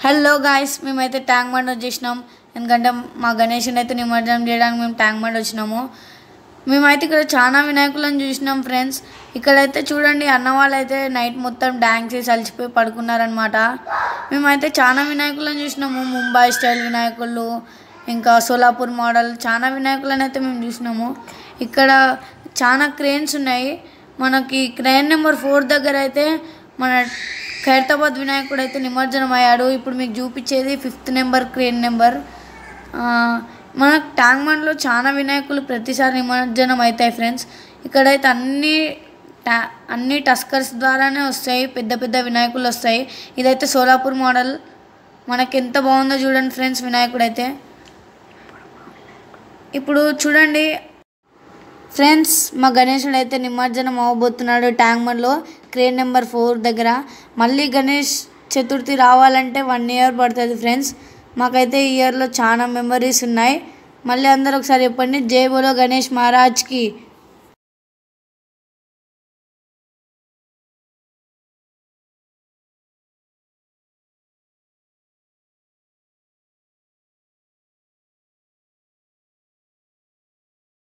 Hello guys, మేమైతే tank bund వచ్చేసినాం. ఎందుకంటే మా గణేష్ని అయితే నిమజ్జనం చేయడానికి మేము ట్యాంక్ బండ్ వచ్చినాము. మేమైతే ఇక్కడ చాలా వినాయకులను చూసినాం ఫ్రెండ్స్. ఇక్కడైతే చూడండి, అన్న వాళ్ళు అయితే నైట్ మొత్తం డ్యాన్స్ చేసి అలసిపోయి పడుకున్నారనమాట. మేమైతే చాలా వినాయకులను చూసినాము. ముంబై స్టైల్ వినాయకులు, ఇంకా సోలాపూర్ మోడల్ చాలా వినాయకులను అయితే మేము చూసినాము. ఇక్కడ చాలా క్రేన్స్ ఉన్నాయి. మనకి క్రేన్ నెంబర్ 4 దగ్గర అయితే మన ఖైరతాబాద్ వినాయకుడు అయితే నిమజ్జనం అయ్యాడు. ఇప్పుడు మీకు చూపించేది 5th నెంబర్ క్రేన్ నెంబర్. మన ట్యాంక్ బండ్లో చాలా వినాయకులు ప్రతిసారి నిమజ్జనం అవుతాయి ఫ్రెండ్స్. ఇక్కడైతే అన్ని టస్కర్స్ ద్వారానే వస్తాయి, పెద్ద పెద్ద వినాయకులు వస్తాయి. ఇదైతే సోలాపూర్ మోడల్. మనకి ఎంత బాగుందో చూడండి ఫ్రెండ్స్ వినాయకుడు అయితే. ఇప్పుడు చూడండి ఫ్రెండ్స్, మా గణేశుడు అయితే నిమజ్జనం అవ్వబోతున్నాడు ట్యాంక్ బండ్లో క్రేన్ నెంబర్ 4 దగ్గర. మళ్ళీ గణేష్ చతుర్థి రావాలంటే 1 year పడుతుంది ఫ్రెండ్స్. మాకైతే ఈ ఇయర్లో చాలా మెమరీస్ ఉన్నాయి. మళ్ళీ అందరూ ఒకసారి చెప్పండి, జై బోలో గణేష్ మహారాజ్కి.